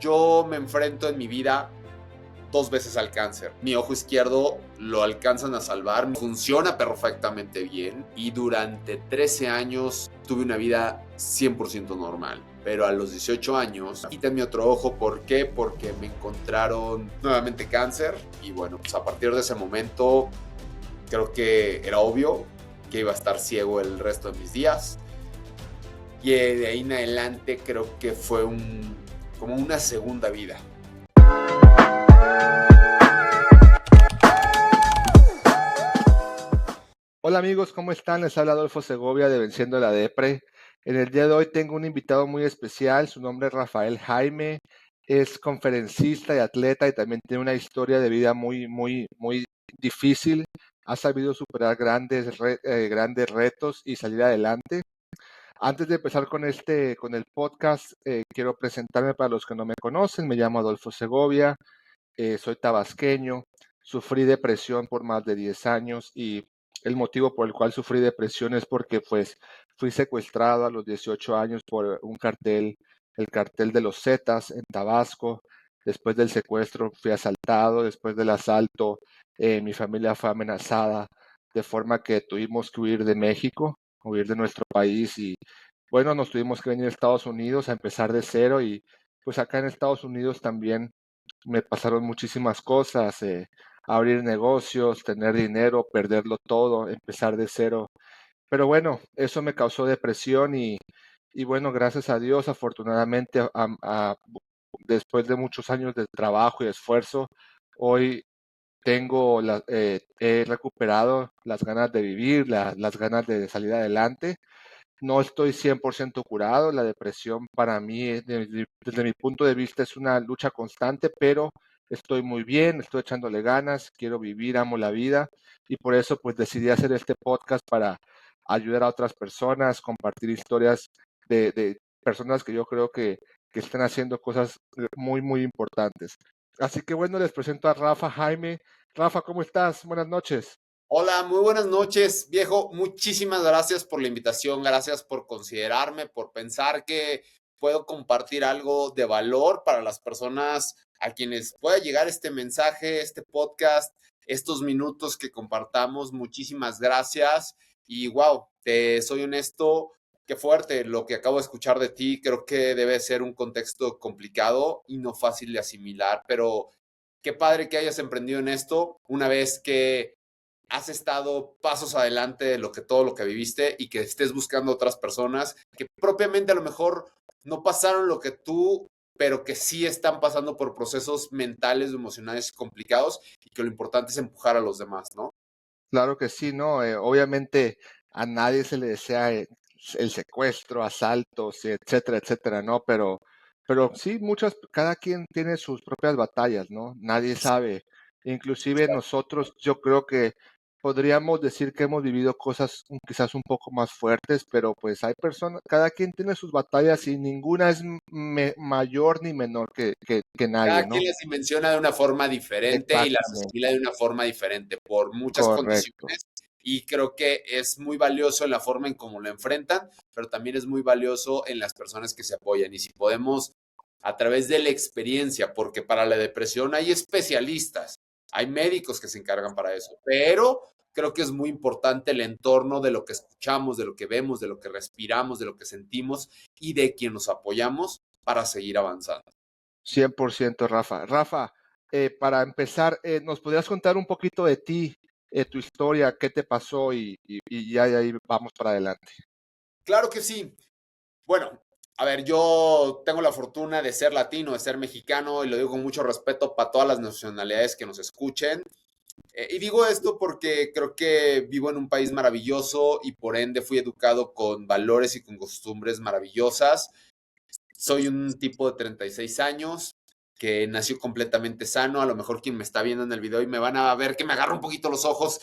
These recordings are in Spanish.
Yo me enfrento en mi vida 2 veces al cáncer. Mi ojo izquierdo lo alcanzan a salvar, funciona perfectamente bien y durante 13 años tuve una vida 100% normal. Pero a los 18 años quitan mi otro ojo. ¿Por qué? Porque me encontraron nuevamente cáncer y bueno, pues a partir de ese momento creo que era obvio que iba a estar ciego el resto de mis días. Y de ahí en adelante creo que fue como una segunda vida. Hola amigos, ¿cómo están? Les habla Adolfo Segovia de Venciendo la Depre. En el día de hoy tengo un invitado muy especial, su nombre es Rafael Jaime, es conferencista y atleta y también tiene una historia de vida muy difícil. Ha sabido superar grandes retos y salir adelante. Antes de empezar con el podcast, quiero presentarme para los que no me conocen. Me llamo Adolfo Segovia, soy tabasqueño, sufrí depresión por más de 10 años y el motivo por el cual sufrí depresión es porque pues fui secuestrado a los 18 años por un cartel, el cartel de los Zetas en Tabasco. Después del secuestro fui asaltado, después del asalto mi familia fue amenazada, de forma que tuvimos que huir de México, huir de nuestro país y bueno, nos tuvimos que venir a Estados Unidos a empezar de cero y pues acá en Estados Unidos también me pasaron muchísimas cosas, abrir negocios, tener dinero, perderlo todo, empezar de cero. Pero bueno, eso me causó depresión y bueno, gracias a Dios, afortunadamente, después de muchos años de trabajo y esfuerzo, hoy he recuperado las ganas de vivir, las ganas de salir adelante. No estoy 100% curado, la depresión para mí, desde mi punto de vista, es una lucha constante, pero estoy muy bien, estoy echándole ganas, quiero vivir, amo la vida y por eso pues decidí hacer este podcast para ayudar a otras personas, compartir historias de personas que yo creo que están haciendo cosas muy importantes. Así que bueno, les presento a Rafa Jaime. Rafa, ¿cómo estás? Buenas noches. Hola, muy buenas noches, viejo. Muchísimas gracias por la invitación, gracias por considerarme, por pensar que puedo compartir algo de valor para las personas a quienes pueda llegar este mensaje, este podcast, estos minutos que compartamos. Muchísimas gracias. Y wow, te soy honesto, qué fuerte lo que acabo de escuchar de ti. Creo que debe ser un contexto complicado y no fácil de asimilar, pero qué padre que hayas emprendido en esto una vez que has estado pasos adelante de todo lo que viviste y que estés buscando otras personas que propiamente a lo mejor no pasaron lo que tú, pero que sí están pasando por procesos mentales o emocionales complicados y que lo importante es empujar a los demás, ¿no? Claro que sí, ¿no? Obviamente a nadie se le desea el secuestro, asaltos, etcétera, etcétera, ¿no? Pero sí, cada quien tiene sus propias batallas, ¿no? Nadie sabe. Inclusive nosotros, yo creo que podríamos decir que hemos vivido cosas quizás un poco más fuertes, pero pues hay personas, cada quien tiene sus batallas y ninguna es mayor ni menor que nadie, Cada ¿no? quien las dimensiona de una forma diferente y las asimila Exactamente, de una forma diferente por muchas correcto. condiciones. Y creo que es muy valioso en la forma en cómo lo enfrentan, pero también es muy valioso en las personas que se apoyan. Y si podemos, a través de la experiencia, porque para la depresión hay especialistas, hay médicos que se encargan para eso, pero creo que es muy importante el entorno de lo que escuchamos, de lo que vemos, de lo que respiramos, de lo que sentimos y de quien nos apoyamos para seguir avanzando. 100% Rafa. Rafa, para empezar, ¿nos podrías contar un poquito de ti, tu historia, qué te pasó y ya de ahí vamos para adelante? Claro que sí. Bueno, a ver, yo tengo la fortuna de ser latino, de ser mexicano, y lo digo con mucho respeto para todas las nacionalidades que nos escuchen. Y digo esto porque creo que vivo en un país maravilloso y por ende fui educado con valores y con costumbres maravillosas. Soy un tipo de 36 años que nació completamente sano. A lo mejor quien me está viendo en el video y me van a ver que me agarro un poquito los ojos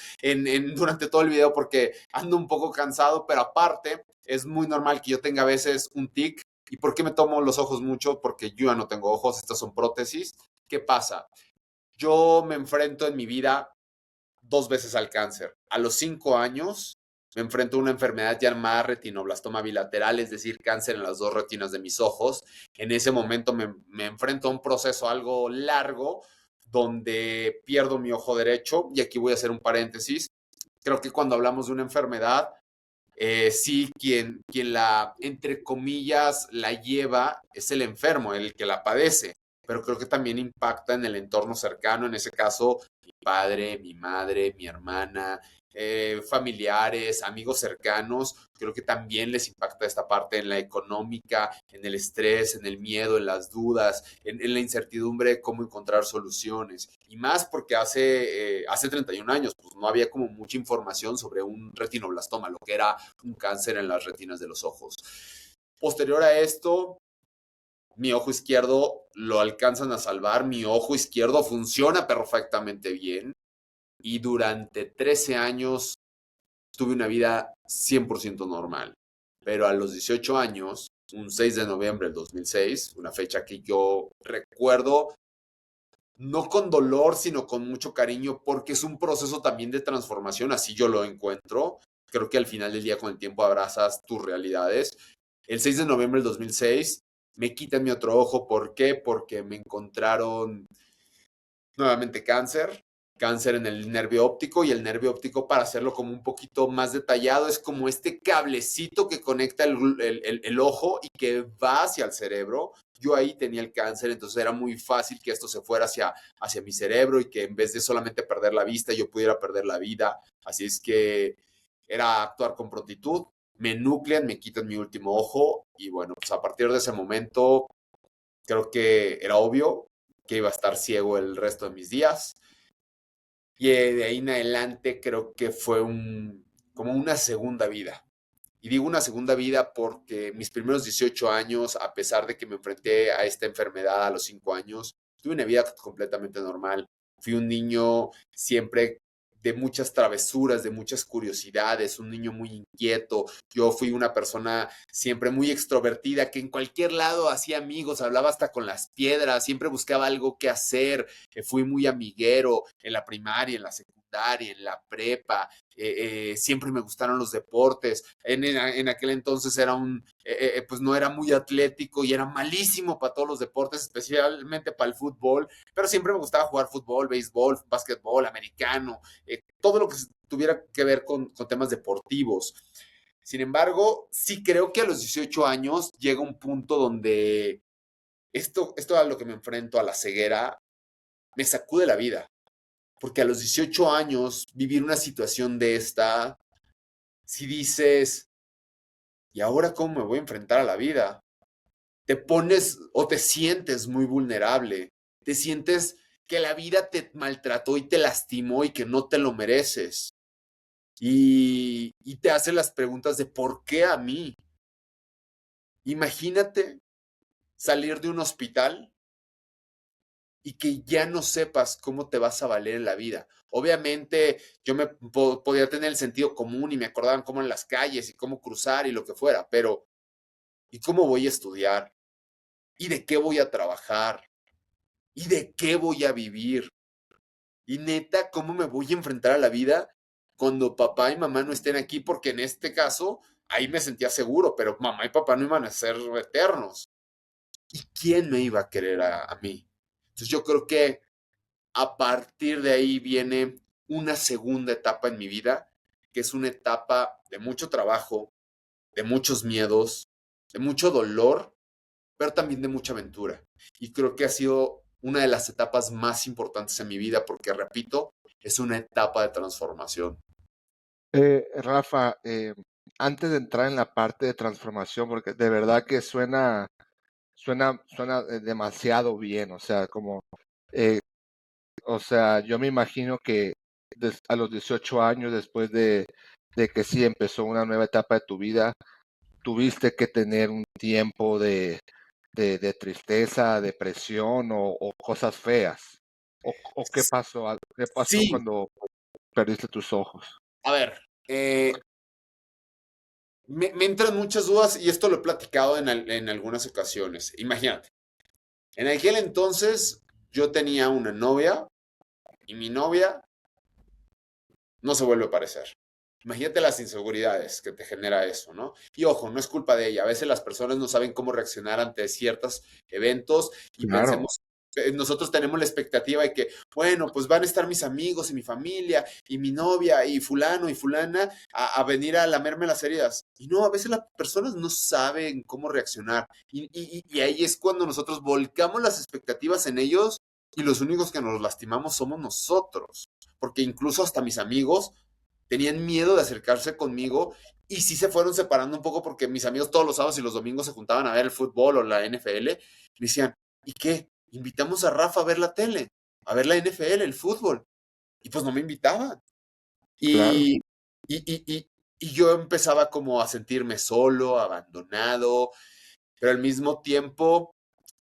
durante todo el video porque ando un poco cansado, pero aparte es muy normal que yo tenga a veces un tic. ¿Y por qué me tomo los ojos mucho? Porque yo ya no tengo ojos, estas son prótesis. ¿Qué pasa? Yo me enfrento en mi vida 2 veces al cáncer. A los 5 años Me enfrento a una enfermedad llamada retinoblastoma bilateral, es decir, cáncer en las dos retinas de mis ojos. En ese momento me enfrento a un proceso algo largo donde pierdo mi ojo derecho. Y aquí voy a hacer un paréntesis. Creo que cuando hablamos de una enfermedad, sí, quien la, entre comillas, la lleva es el enfermo, el que la padece, pero creo que también impacta en el entorno cercano, en ese caso, mi padre, mi madre, mi hermana, familiares, amigos cercanos, creo que también les impacta esta parte en la económica, en el estrés, en el miedo, en las dudas, en la incertidumbre de cómo encontrar soluciones. Y más porque hace 31 años pues, no había como mucha información sobre un retinoblastoma, lo que era un cáncer en las retinas de los ojos. Posterior a esto, mi ojo izquierdo lo alcanzan a salvar, mi ojo izquierdo funciona perfectamente bien y durante 13 años tuve una vida 100% normal. Pero a los 18 años, un 6 de noviembre del 2006, una fecha que yo recuerdo no con dolor, sino con mucho cariño, porque es un proceso también de transformación, así yo lo encuentro. Creo que al final del día, con el tiempo, abrazas tus realidades. El 6 de noviembre del 2006 me quitan mi otro ojo. ¿Por qué? Porque me encontraron nuevamente cáncer en el nervio óptico, y el nervio óptico, para hacerlo como un poquito más detallado, es como este cablecito que conecta el ojo y que va hacia el cerebro. Yo ahí tenía el cáncer, entonces era muy fácil que esto se fuera hacia mi cerebro y que en vez de solamente perder la vista, yo pudiera perder la vida. Así es que era actuar con prontitud. Me nuclean, me quitan mi último ojo y bueno, pues a partir de ese momento creo que era obvio que iba a estar ciego el resto de mis días. Y de ahí en adelante creo que fue como una segunda vida. Y digo una segunda vida porque mis primeros 18 años, a pesar de que me enfrenté a esta enfermedad a los 5 años, tuve una vida completamente normal. Fui un niño siempre de muchas travesuras, de muchas curiosidades, un niño muy inquieto. Yo fui una persona siempre muy extrovertida, que en cualquier lado hacía amigos, hablaba hasta con las piedras, siempre buscaba algo que hacer. Fui muy amiguero en la primaria, en la secundaria, en la prepa. Siempre me gustaron los deportes. En aquel entonces pues no era muy atlético y era malísimo para todos los deportes, especialmente para el fútbol, pero siempre me gustaba jugar fútbol, béisbol, básquetbol, americano, todo lo que tuviera que ver con temas deportivos. Sin embargo, sí creo que a los 18 años llega un punto donde esto a lo que me enfrento, a la ceguera, me sacude la vida. Porque a los 18 años, vivir una situación de esta, si dices, ¿y ahora cómo me voy a enfrentar a la vida? Te pones o te sientes muy vulnerable. Te sientes que la vida te maltrató y te lastimó y que no te lo mereces. Y te hace las preguntas de ¿por qué a mí? Imagínate salir de un hospital y que ya no sepas cómo te vas a valer en la vida. Obviamente yo podía tener el sentido común y me acordaban cómo en las calles y cómo cruzar y lo que fuera, pero ¿y cómo voy a estudiar? ¿Y de qué voy a trabajar? ¿Y de qué voy a vivir? Y neta, ¿cómo me voy a enfrentar a la vida cuando papá y mamá no estén aquí? Porque en este caso, ahí me sentía seguro, pero mamá y papá no iban a ser eternos. ¿Y quién me iba a querer a mí? Entonces yo creo que a partir de ahí viene una segunda etapa en mi vida, que es una etapa de mucho trabajo, de muchos miedos, de mucho dolor, pero también de mucha aventura. Y creo que ha sido una de las etapas más importantes en mi vida porque, repito, es una etapa de transformación. Rafa, antes de entrar en la parte de transformación, porque de verdad que suena demasiado bien, o sea, eh, o sea, yo me imagino que a los 18 años, después de que sí empezó una nueva etapa de tu vida, tuviste que tener un tiempo de tristeza, depresión o cosas feas. O qué pasó Sí, cuando perdiste tus ojos? a ver, me entran muchas dudas y esto lo he platicado en algunas ocasiones. Imagínate, en aquel entonces yo tenía una novia y mi novia no se vuelve a parecer. Imagínate las inseguridades que te genera eso, ¿no? Y ojo, no es culpa de ella. A veces las personas no saben cómo reaccionar ante ciertos eventos y Claro, pensemos, nosotros tenemos la expectativa de que, bueno, pues van a estar mis amigos y mi familia y mi novia y fulano y fulana a venir a lamerme las heridas. Y no, a veces las personas no saben cómo reaccionar. Y ahí es cuando nosotros volcamos las expectativas en ellos y los únicos que nos lastimamos somos nosotros. Porque incluso hasta mis amigos tenían miedo de acercarse conmigo y sí se fueron separando un poco porque mis amigos todos los sábados y los domingos se juntaban a ver el fútbol o la NFL. Me decían, ¿y qué? Invitamos a Rafa a ver la tele, a ver la NFL, el fútbol. Y pues no me invitaban. claro. Y, y yo empezaba como a sentirme solo, abandonado, pero al mismo tiempo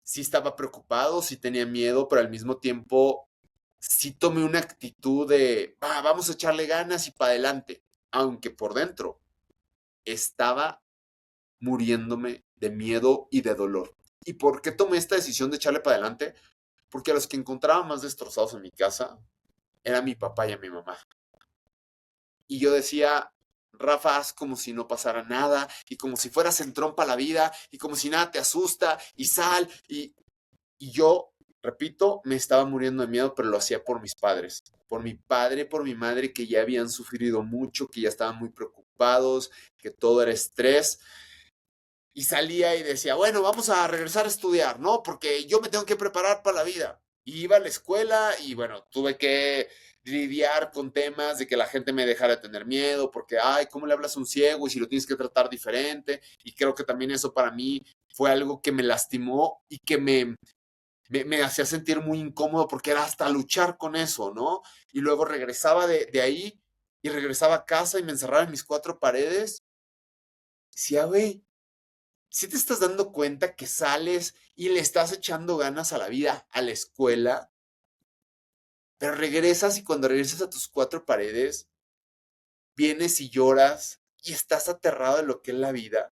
sí estaba preocupado, sí tenía miedo, pero al mismo tiempo sí tomé una actitud de, vamos a echarle ganas y para adelante, aunque por dentro estaba muriéndome de miedo y de dolor. ¿Y por qué tomé esta decisión de echarle para adelante? Porque a los que encontraba más destrozados en mi casa era mi papá y a mi mamá. Y yo decía, Rafa, haz como si no pasara nada y como si fueras en trompa la vida y como si nada te asusta y sal y yo, repito, me estaba muriendo de miedo, pero lo hacía por mis padres, por mi padre, por mi madre, que ya habían sufrido mucho, que ya estaban muy preocupados, que todo era estrés. Y salía y decía, bueno, vamos a regresar a estudiar, ¿no? Porque yo me tengo que preparar para la vida. Y iba a la escuela y bueno, tuve que lidiar con temas de que la gente me dejara de tener miedo, porque, ay, ¿cómo le hablas a un ciego y si lo tienes que tratar diferente? Y creo que también eso para mí fue algo que me lastimó y que me hacía sentir muy incómodo porque era hasta luchar con eso, ¿no? Y luego regresaba de ahí y regresaba a casa y me encerraba en mis cuatro paredes. Sí, güey, si te estás dando cuenta que sales y le estás echando ganas a la vida, a la escuela, pero regresas y cuando regresas a tus cuatro paredes, vienes y lloras y estás aterrado de lo que es la vida,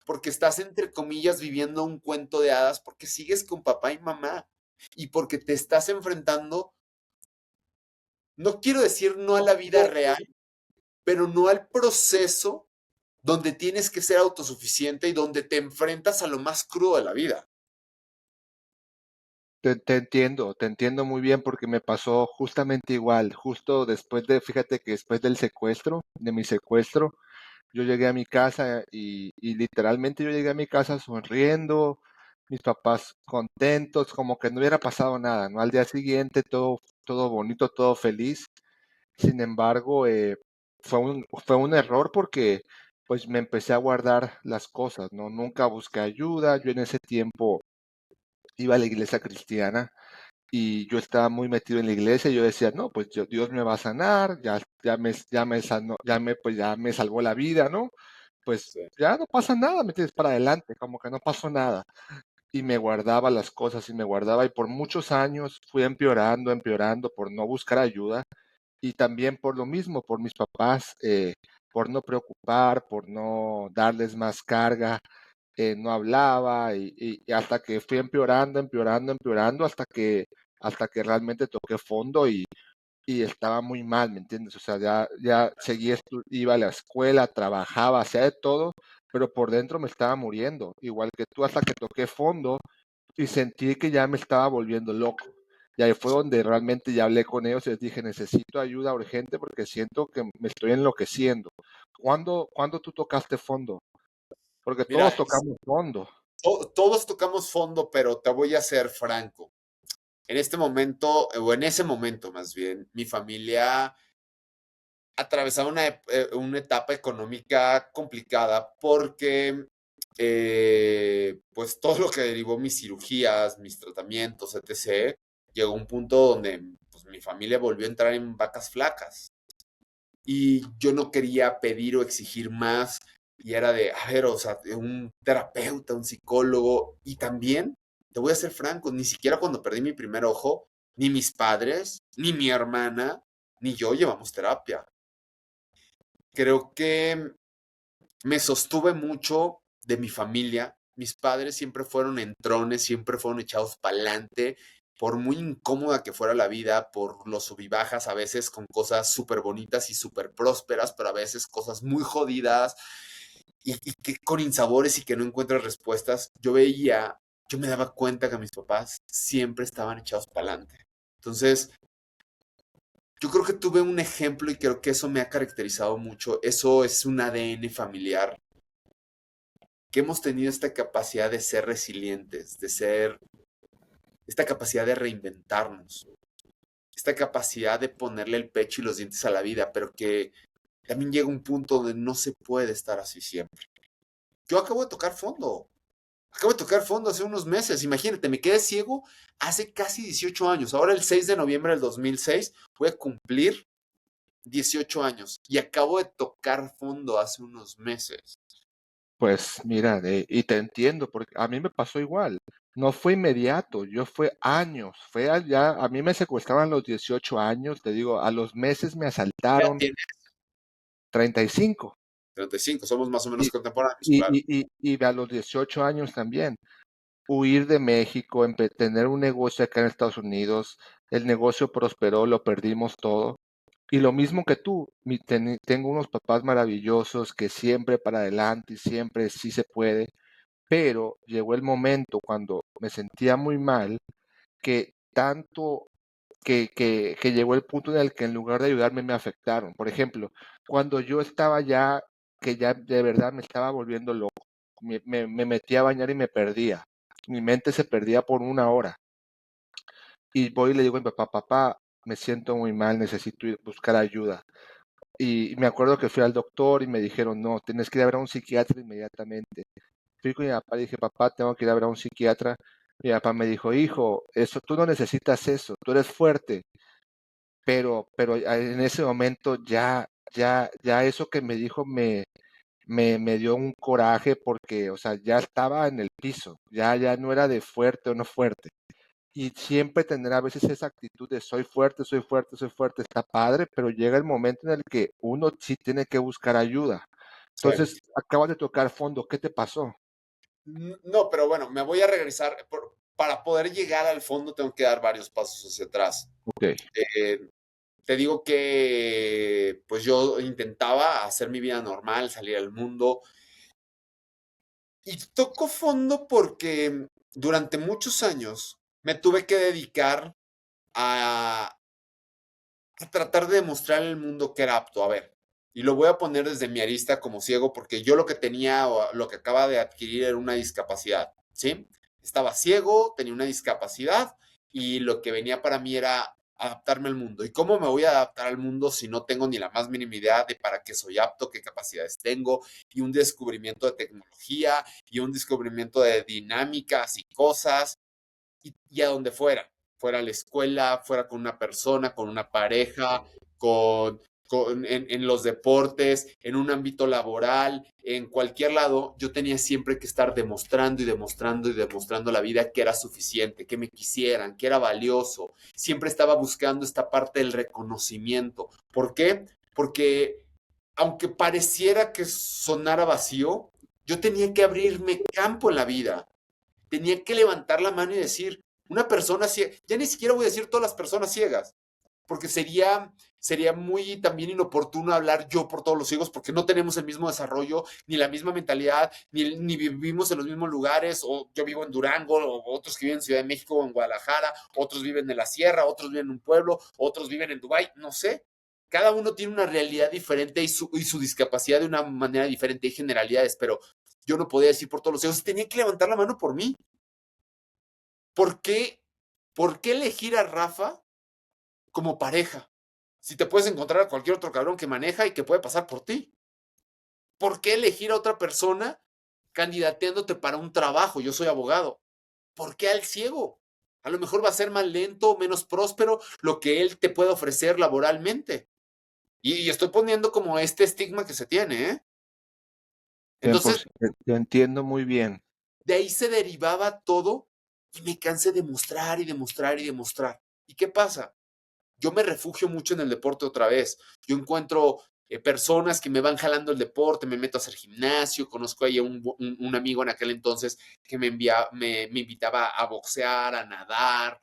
porque estás entre comillas viviendo un cuento de hadas, porque sigues con papá y mamá y porque te estás enfrentando, no quiero decir no a la vida real, pero no al proceso donde tienes que ser autosuficiente y donde te enfrentas a lo más crudo de la vida. Te entiendo muy bien porque me pasó justamente igual, justo después de, fíjate que después del secuestro, de mi secuestro, yo llegué a mi casa y literalmente yo llegué a mi casa sonriendo, mis papás contentos, como que no hubiera pasado nada, ¿no? Al día siguiente todo, todo bonito, todo feliz. Sin embargo, fue un error porque pues me empecé a guardar las cosas, ¿no? Nunca busqué ayuda, yo en ese tiempo iba a la iglesia cristiana y yo estaba muy metido en la iglesia y yo decía, no, pues Dios me va a sanar, ya me sanó, pues ya me salvó la vida, ¿no? Pues Sí, ya no pasa nada, me tienes para adelante, como que no pasó nada. Y me guardaba las cosas y me guardaba y por muchos años fui empeorando, empeorando por no buscar ayuda y también por lo mismo, por mis papás, por no preocupar, por no darles más carga, no hablaba y hasta que fui empeorando, empeorando, empeorando, hasta que realmente toqué fondo y estaba muy mal, ¿me entiendes? O sea, ya seguía, iba a la escuela, trabajaba, hacía de todo, pero por dentro me estaba muriendo, igual que tú, hasta que toqué fondo y sentí que ya me estaba volviendo loco. Y ahí fue donde realmente ya hablé con ellos y les dije, necesito ayuda urgente porque siento que me estoy enloqueciendo. ¿Cuándo tú tocaste fondo? Porque todos mira, tocamos fondo. todos tocamos fondo, pero te voy a ser franco. En este momento, o en ese momento más bien, mi familia atravesaba una etapa económica complicada porque pues todo lo que derivó mis cirugías, mis tratamientos, etc., llegó a un punto donde pues, mi familia volvió a entrar en vacas flacas y yo no quería pedir o exigir más y era de, a ver, o sea, de un terapeuta, un psicólogo y también, te voy a ser franco, ni siquiera cuando perdí mi primer ojo, ni mis padres, ni mi hermana, ni yo llevamos terapia. Creo que me sostuve mucho de mi familia. Mis padres siempre fueron entrones, siempre fueron echados para adelante por muy incómoda que fuera la vida, por los sub y bajas, a veces con cosas súper bonitas y súper prósperas, pero a veces cosas muy jodidas y que con insabores y que no encuentras respuestas, yo me daba cuenta que mis papás siempre estaban echados para adelante. Entonces, yo creo que tuve un ejemplo y creo que eso me ha caracterizado mucho. Eso es un ADN familiar, que hemos tenido esta capacidad de ser resilientes, esta capacidad de reinventarnos, esta capacidad de ponerle el pecho y los dientes a la vida, pero que también llega un punto donde no se puede estar así siempre. Yo acabo de tocar fondo hace unos meses, imagínate, me quedé ciego hace casi 18 años, ahora el 6 de noviembre del 2006 voy a cumplir 18 años y acabo de tocar fondo hace unos meses. Pues mira, y te entiendo, porque a mí me pasó igual. No fue inmediato, yo fue años, fue allá, a mí me secuestraban a los 18 años, te digo, a los meses me Ya asaltaron tiene 35 35, somos más o menos y, contemporáneos, y, claro. y, y, y a los 18 años también. Huir de México, tener un negocio acá en Estados Unidos, el negocio prosperó, lo perdimos todo. Y lo mismo que tú, tengo unos papás maravillosos que siempre para adelante y siempre sí se puede, pero llegó el momento cuando me sentía muy mal que tanto que llegó el punto en el que en lugar de ayudarme me afectaron. Por ejemplo, cuando yo estaba ya, que ya de verdad me estaba volviendo loco, me metía a bañar y me perdía. Mi mente se perdía por una hora. Y voy y le digo a mi papá, papá, me siento muy mal, necesito buscar ayuda. Y me acuerdo que fui al doctor y me dijeron, no, tienes que ir a ver a un psiquiatra inmediatamente. Fui con mi papá y dije, papá, tengo que ir a ver a un psiquiatra. Mi papá me dijo, hijo, eso, tú no necesitas eso, tú eres fuerte. Pero en ese momento ya eso que me dijo me dio un coraje porque, o sea, ya estaba en el piso, ya no era de fuerte o no fuerte. Y siempre tener a veces esa actitud de soy fuerte, soy fuerte, soy fuerte, está padre, pero llega el momento en el que uno sí tiene que buscar ayuda. Sí. Entonces, acabas de tocar fondo, ¿qué te pasó? No, pero bueno, me voy a regresar. Para poder llegar al fondo tengo que dar varios pasos hacia atrás. Ok, Eh, Te digo que pues yo intentaba hacer mi vida normal, salir al mundo y toco fondo porque durante muchos años me tuve que dedicar a, a tratar de demostrar al mundo que era apto. A ver, y lo voy a poner desde mi arista como ciego porque yo lo que tenía o lo que acaba de adquirir era una discapacidad, ¿sí? Estaba ciego, tenía una discapacidad y lo que venía para mí era adaptarme al mundo. ¿Y cómo me voy a adaptar al mundo si no tengo ni la más mínima idea de para qué soy apto, qué capacidades tengo y un descubrimiento de tecnología y un descubrimiento de dinámicas y cosas y a donde fuera a la escuela, fuera con una persona, con una pareja, en los deportes, en un ámbito laboral, en cualquier lado, yo tenía siempre que estar demostrando y demostrando y demostrando a la vida que era suficiente, que me quisieran, que era valioso. Siempre estaba buscando esta parte del reconocimiento. ¿Por qué? Porque aunque pareciera que sonara vacío, yo tenía que abrirme campo en la vida, tenía que levantar la mano y decir, una persona ciega, ya ni siquiera voy a decir todas las personas ciegas, porque sería muy también inoportuno hablar yo por todos los ciegos, porque no tenemos el mismo desarrollo, ni la misma mentalidad, ni vivimos en los mismos lugares, o yo vivo en Durango, o otros que viven en Ciudad de México o en Guadalajara, otros viven en la sierra, otros viven en un pueblo, otros viven en Dubái, no sé. Cada uno tiene una realidad diferente y su discapacidad de una manera diferente, hay generalidades, pero yo no podía decir por todos los ciegos, tenía que levantar la mano por mí. ¿Por qué, ¿Por qué elegir a Rafa como pareja? Si te puedes encontrar a cualquier otro cabrón que maneja y que puede pasar por ti. ¿Por qué elegir a otra persona candidateándote para un trabajo? Yo soy abogado. ¿Por qué al ciego? A lo mejor va a ser más lento, menos próspero lo que él te puede ofrecer laboralmente. Y estoy poniendo como este estigma que se tiene, ¿eh? Entonces, 100%, te entiendo muy bien. de ahí se derivaba todo y me cansé de mostrar y demostrar y demostrar. ¿Y qué pasa? Yo me refugio mucho en el deporte otra vez. Yo encuentro personas que me van jalando el deporte, me meto a hacer gimnasio, conozco ahí a un amigo en aquel entonces que me invitaba a boxear, a nadar,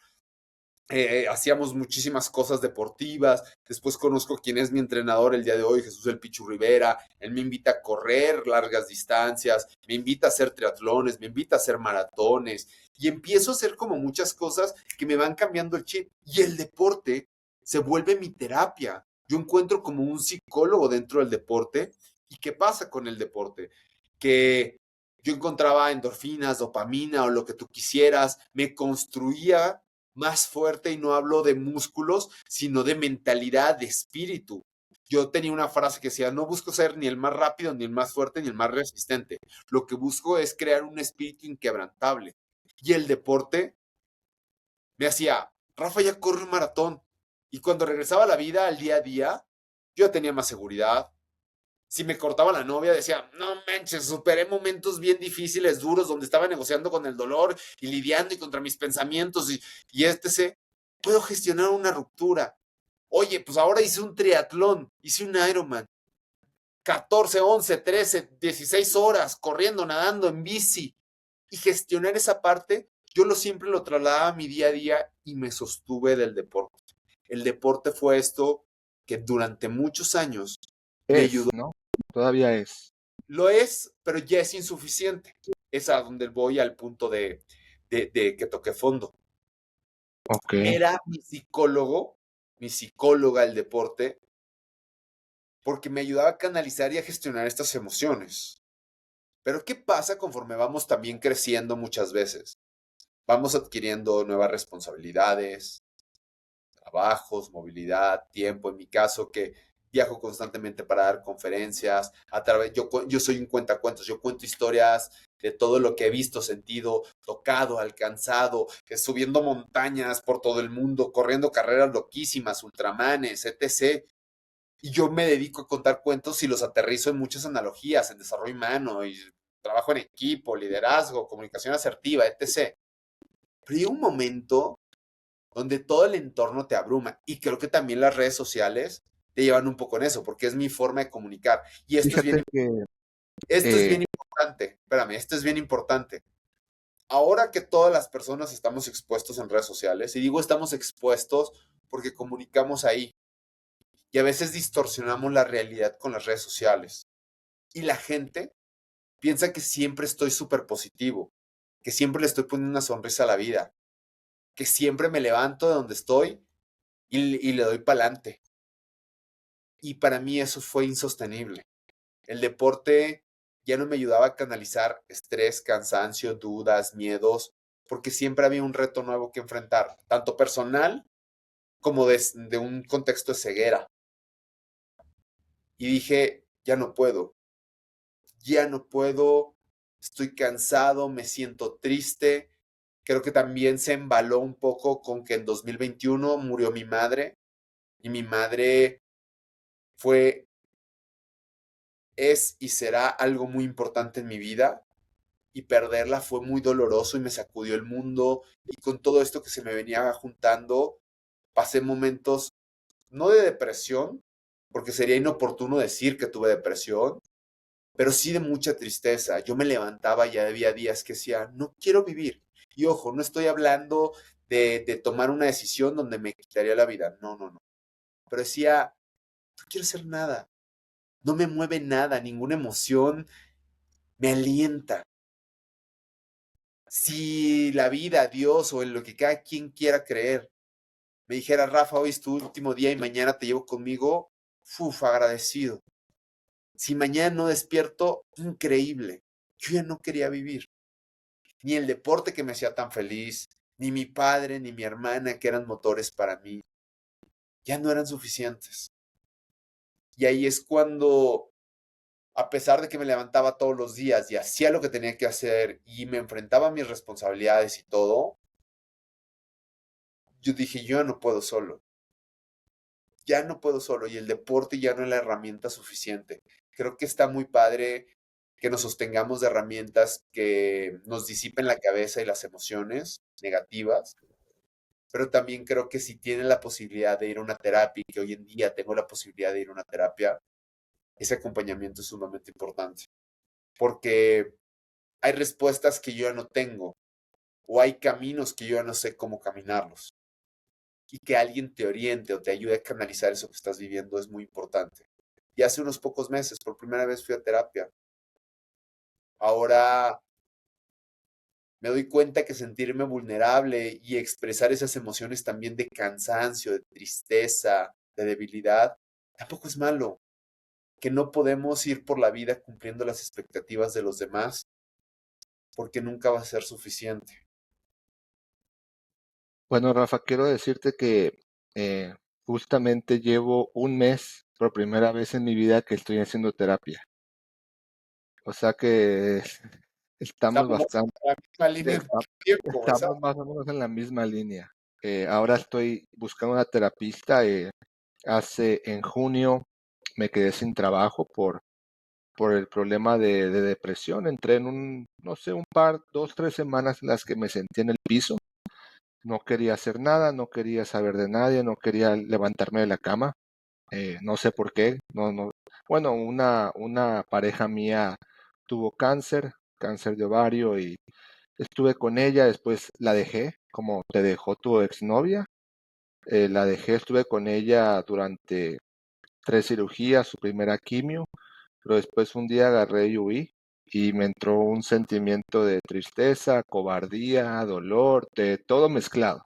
hacíamos muchísimas cosas deportivas. Después conozco quién es mi entrenador el día de hoy, Jesús El Pichu Rivera. Él me invita a correr largas distancias, me invita a hacer triatlones, me invita a hacer maratones. Y empiezo a hacer como muchas cosas que me van cambiando el chip. Y el deporte se vuelve mi terapia. Yo encuentro como un psicólogo dentro del deporte. ¿Y qué pasa con el deporte? Que yo encontraba endorfinas, dopamina o lo que tú quisieras, me construía más fuerte y no hablo de músculos, sino de mentalidad, de espíritu. Yo tenía una frase que decía, no busco ser ni el más rápido, ni el más fuerte, ni el más resistente. Lo que busco es crear un espíritu inquebrantable. Y el deporte me hacía, Rafa ya corre un maratón. Y cuando regresaba a la vida, al día a día, yo tenía más seguridad, si me cortaba la novia, decía, no manches, superé momentos bien difíciles, duros, donde estaba negociando con el dolor y lidiando y contra mis pensamientos y etc. Puedo gestionar una ruptura. Oye, pues ahora hice un triatlón, hice un Ironman. 14, 11, 13, 16 horas corriendo, nadando, en bici. Y gestionar esa parte, yo siempre lo trasladaba a mi día a día y me sostuve del deporte. El deporte fue esto que durante muchos años me ayudó. ¿no? Todavía es. Lo es, pero ya es insuficiente. Es a donde voy al punto de que toqué fondo. Ok. Era mi psicólogo, mi psicóloga el deporte, porque me ayudaba a canalizar y a gestionar estas emociones. Pero ¿qué pasa conforme vamos también creciendo muchas veces? Vamos adquiriendo nuevas responsabilidades, trabajos, movilidad, tiempo. En mi caso, que viajo constantemente para dar conferencias. Yo soy un cuentacuentos, yo cuento historias de todo lo que he visto, sentido, tocado, alcanzado, subiendo montañas por todo el mundo, corriendo carreras loquísimas, ultramanes, etc. Y yo me dedico a contar cuentos y los aterrizo en muchas analogías, en desarrollo humano y trabajo en equipo, liderazgo, comunicación asertiva, etc. Pero hay un momento donde todo el entorno te abruma. Y creo que también las redes sociales te llevan un poco en eso, porque es mi forma de comunicar. Y Fíjate que esto es eh, bien importante. Espérame, esto es bien importante. Ahora que todas las personas estamos expuestos en redes sociales, y digo estamos expuestos porque comunicamos ahí, y a veces distorsionamos la realidad con las redes sociales. Y la gente piensa que siempre estoy súper positivo, que siempre le estoy poniendo una sonrisa a la vida, que siempre me levanto de donde estoy y le doy para adelante. Y para mí eso fue insostenible. El deporte ya no me ayudaba a canalizar estrés, cansancio, dudas, miedos, porque siempre había un reto nuevo que enfrentar, tanto personal como de un contexto de ceguera. Y dije, ya no puedo, estoy cansado, me siento triste. Creo que también se embaló un poco con que en 2021 murió mi madre y mi madre fue, es y será algo muy importante en mi vida y perderla fue muy doloroso y me sacudió el mundo y con todo esto que se me venía juntando, pasé momentos no de depresión, porque sería inoportuno decir que tuve depresión, pero sí de mucha tristeza. Yo me levantaba y había días que decía, no quiero vivir. Y ojo, no estoy hablando de tomar una decisión donde me quitaría la vida, no, no, no. Pero decía, no quiero hacer nada, no me mueve nada, ninguna emoción me alienta. Si la vida, Dios o en lo que cada quien quiera creer, me dijera, Rafa, hoy es tu último día y mañana te llevo conmigo, agradecido. Si mañana no despierto, increíble. Yo ya no quería vivir. Ni el deporte que me hacía tan feliz, ni mi padre, ni mi hermana, que eran motores para mí, ya no eran suficientes. Y ahí es cuando, a pesar de que me levantaba todos los días y hacía lo que tenía que hacer y me enfrentaba a mis responsabilidades y todo, yo dije, yo no puedo solo. Ya no puedo solo y el deporte ya no es la herramienta suficiente. Creo que está muy padre que nos sostengamos de herramientas que nos disipen la cabeza y las emociones negativas, pero también creo que si tienen la posibilidad de ir a una terapia, y que hoy en día tengo la posibilidad de ir a una terapia, ese acompañamiento es sumamente importante, porque hay respuestas que yo ya no tengo o hay caminos que yo ya no sé cómo caminarlos. y que alguien te oriente o te ayude a canalizar eso que estás viviendo es muy importante. Y hace unos pocos meses, por primera vez fui a terapia. Ahora me doy cuenta que sentirme vulnerable y expresar esas emociones también de cansancio, de tristeza, de debilidad, tampoco es malo. Que no podemos ir por la vida cumpliendo las expectativas de los demás porque nunca va a ser suficiente. Bueno, Rafa, quiero decirte que eh, justamente llevo un mes por primera vez en mi vida que estoy haciendo terapia. O sea que estamos Estamos bastante, en la misma línea de esta- tiempo, ¿verdad? estamos más o menos en la misma línea. Ahora estoy buscando una terapista. En junio me quedé sin trabajo por el problema de depresión. Entré en no sé, un par, 2, 3 semanas en las que me sentí en el piso. No quería hacer nada, no quería saber de nadie, no quería levantarme de la cama. No sé por qué. No, no. Bueno, una pareja mía tuvo cáncer de ovario, y estuve con ella. Después la dejé, como te dejó tu exnovia. La dejé, estuve con ella durante 3 cirugías, su primera quimio, pero después un día agarré y huí, y me entró un sentimiento de tristeza, cobardía, dolor, de todo mezclado.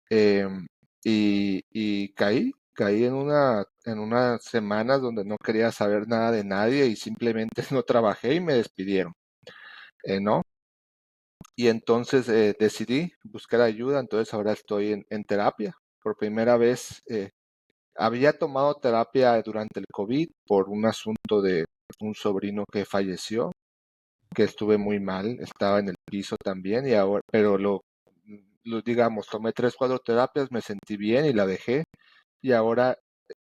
Em, y caí en unas semanas donde no quería saber nada de nadie y simplemente no trabajé y me despidieron, ¿no? Y entonces decidí buscar ayuda. Entonces ahora estoy en terapia. Por primera vez había tomado terapia durante el COVID por un asunto de un sobrino que falleció, que estuve muy mal, estaba en el piso también. Y ahora, pero digamos, tomé 3, 4 terapias, me sentí bien y la dejé. Y ahora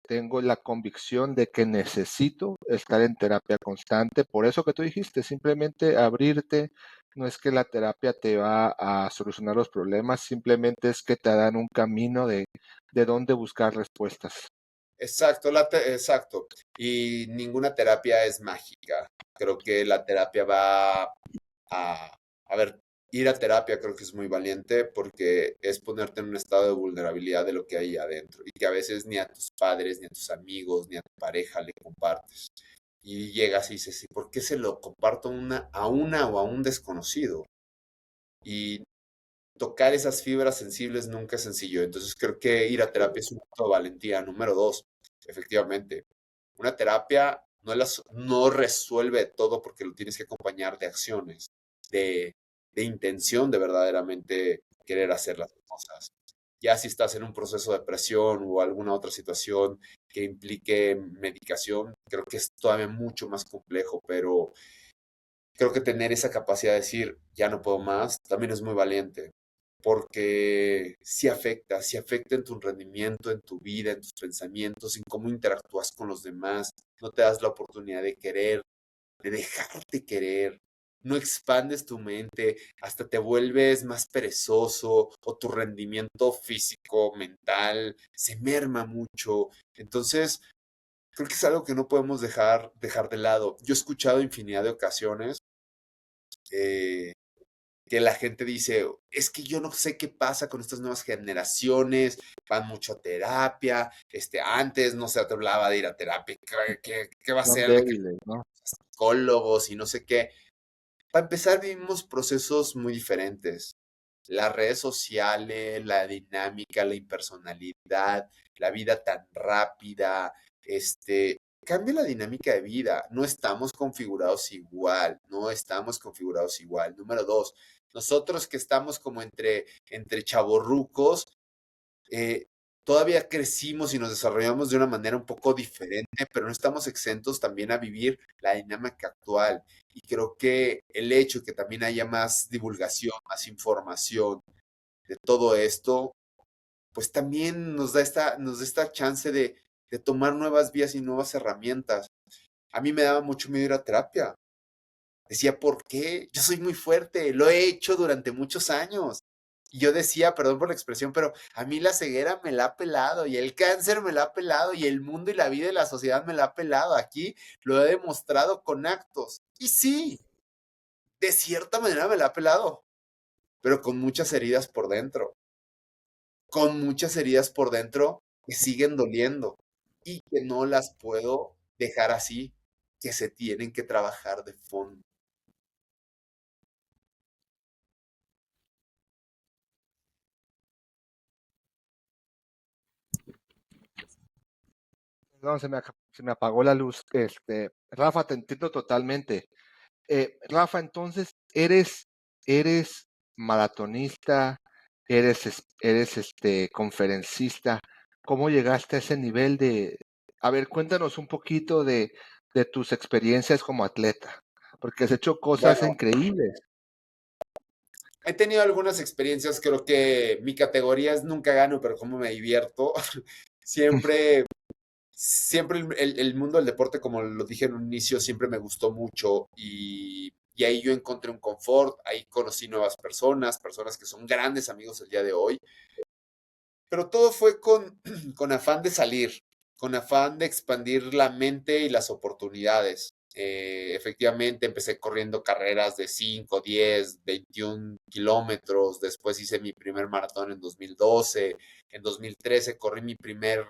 tengo la convicción de que necesito estar en terapia constante. Por eso que tú dijiste, simplemente abrirte. No es que la terapia te va a solucionar los problemas, simplemente es que te dan un camino de dónde buscar respuestas. Exacto, exacto. Y ninguna terapia es mágica. Creo que la terapia va a ver, ir a terapia creo que es muy valiente porque es ponerte en un estado de vulnerabilidad de lo que hay adentro y que a veces ni a tus padres, ni a tus amigos, ni a tu pareja le compartes. Y llegas y dices, ¿y por qué se lo comparto a una o a un desconocido? Y tocar esas fibras sensibles nunca es sencillo. Entonces creo que ir a terapia es un acto de valentía. Número dos, efectivamente, una terapia no resuelve todo porque lo tienes que acompañar de acciones, de, de intención de verdaderamente querer hacer las cosas. Ya si estás en un proceso de depresión o alguna otra situación que implique medicación, creo que es todavía mucho más complejo, pero creo que tener esa capacidad de decir, ya no puedo más, también es muy valiente, porque sí afecta en tu rendimiento, en tu vida, en tus pensamientos, en cómo interactúas con los demás, no te das la oportunidad de querer, de dejarte querer, no expandes tu mente, hasta te vuelves más perezoso o tu rendimiento físico, mental, se merma mucho. Entonces, creo que es algo que no podemos dejar de lado. Yo he escuchado infinidad de ocasiones eh, que la gente dice, es que yo no sé qué pasa con estas nuevas generaciones, van mucho a terapia, antes no se te hablaba de ir a terapia, ¿qué va a Son ser de que débiles, ¿no? psicólogos y no sé qué? Para empezar, vivimos procesos muy diferentes. Las redes sociales, la dinámica, la impersonalidad, la vida tan rápida, cambia la dinámica de vida. No estamos configurados igual, no estamos configurados igual. Número dos, nosotros que estamos como entre chavorrucos, eh, todavía crecimos y nos desarrollamos de una manera un poco diferente, pero no estamos exentos también a vivir la dinámica actual. Y creo que el hecho de que también haya más divulgación, más información de todo esto, pues también nos da esta chance de tomar nuevas vías y nuevas herramientas. A mí me daba mucho miedo ir a terapia. Decía, ¿por qué? Yo soy muy fuerte, lo he hecho durante muchos años. Y yo decía, perdón por la expresión, pero a mí la ceguera me la ha pelado y el cáncer me la ha pelado y el mundo y la vida y la sociedad me la ha pelado. Aquí lo he demostrado con actos. Y sí, de cierta manera me la ha pelado, pero con muchas heridas por dentro. con muchas heridas por dentro que siguen doliendo y que no las puedo dejar así, que se tienen que trabajar de fondo. No, se me apagó la luz. Rafa, te entiendo totalmente. Rafa, entonces, eres maratonista, eres conferencista. ¿Cómo llegaste a ese nivel de... A ver, cuéntanos un poquito de tus experiencias como atleta, porque has hecho cosas Bueno, increíbles. he tenido algunas experiencias, creo que mi categoría es nunca gano, pero como me divierto. Siempre, siempre el mundo del deporte, como lo dije en un inicio, siempre me gustó mucho y ahí yo encontré un confort, ahí conocí nuevas personas, personas que son grandes amigos el día de hoy, pero todo fue con afán de salir, con afán de expandir la mente y las oportunidades. Efectivamente, empecé corriendo carreras de 5, 10, 21 kilómetros. Después hice mi primer maratón en 2012. En 2013 corrí mi primer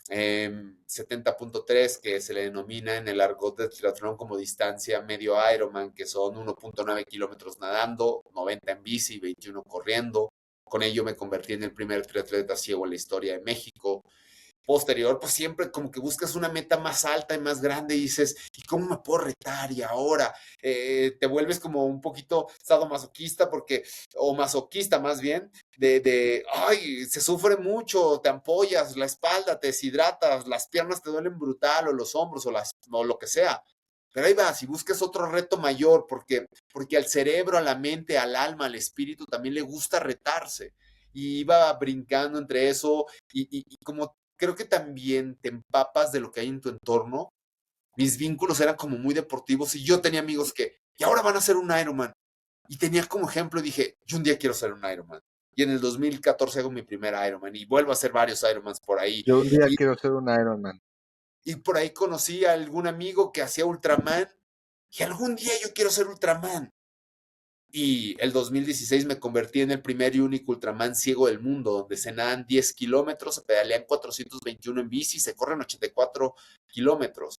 70.3, que se le denomina en el argot de triatlón como distancia medio Ironman, que son 1.9 kilómetros nadando, 90 en bici, 21 corriendo. Con ello me convertí en el primer triatleta ciego en la historia de México. Posterior, pues siempre como que buscas una meta más alta y más grande y dices, ¿y cómo me puedo retar? Y ahora te vuelves como un poquito sadomasoquista porque, o masoquista más bien, ay, se sufre mucho, te ampollas, la espalda, te deshidratas, las piernas te duelen brutal, o los hombros, o lo que sea. Pero ahí vas y buscas otro reto mayor, porque al cerebro, a la mente, al alma, al espíritu también le gusta retarse. Y iba brincando entre eso y como creo que también te empapas de lo que hay en tu entorno. Mis vínculos eran como muy deportivos y yo tenía amigos que, y ahora van a ser un Ironman. Y tenía como ejemplo y dije, yo un día quiero ser un Ironman. Y en el 2014 hago mi primer Ironman y vuelvo a hacer varios Ironmans por ahí. Yo un día Y, quiero ser un Ironman. y por ahí conocí a algún amigo que hacía Ultraman y algún día yo quiero ser Ultraman. Y el 2016 me convertí en el primer y único Ultraman ciego del mundo, donde se nadan 10 kilómetros, se pedalean 421 en bici, se corren 84 kilómetros.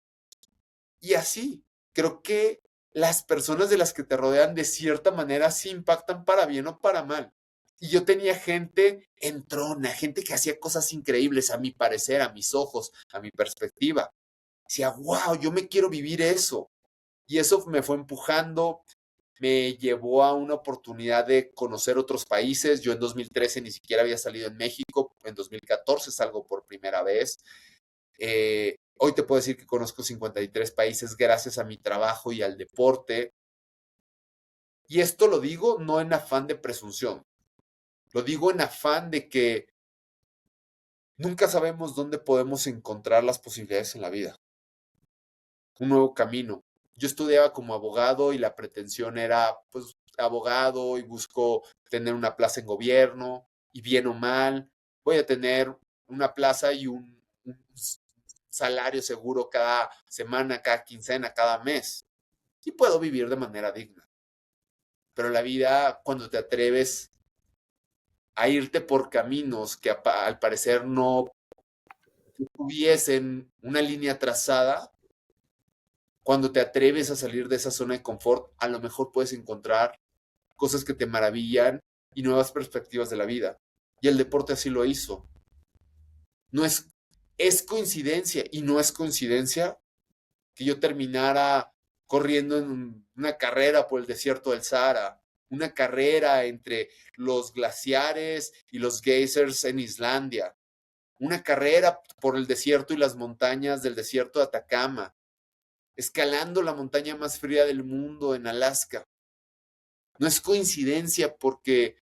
Y así, creo que las personas de las que te rodean de cierta manera sí impactan para bien o para mal. Y yo tenía gente entrona, gente que hacía cosas increíbles a mi parecer, a mis ojos, a mi perspectiva. Decía, wow, yo me quiero vivir eso. Y eso me fue empujando, me llevó a una oportunidad de conocer otros países. Yo en 2013 ni siquiera había salido en México, en 2014 salgo por primera vez. Hoy te puedo decir que conozco 53 países gracias a mi trabajo y al deporte. Y esto lo digo no en afán de presunción, lo digo en afán de que nunca sabemos dónde podemos encontrar las posibilidades en la vida. Un nuevo camino. Yo estudiaba como abogado y la pretensión era, pues, abogado y busco tener una plaza en gobierno y bien o mal, voy a tener una plaza y un salario seguro cada semana, cada quincena, cada mes. Y puedo vivir de manera digna. Pero la vida, cuando te atreves a irte por caminos que al parecer no tuviesen una línea trazada, cuando te atreves a salir de esa zona de confort, a lo mejor puedes encontrar cosas que te maravillan y nuevas perspectivas de la vida. Y el deporte así lo hizo. No es coincidencia y no es coincidencia que yo terminara corriendo en una carrera por el desierto del Sahara, una carrera entre los glaciares y los geysers en Islandia, una carrera por el desierto y las montañas del desierto de Atacama, escalando la montaña más fría del mundo en Alaska. No es coincidencia porque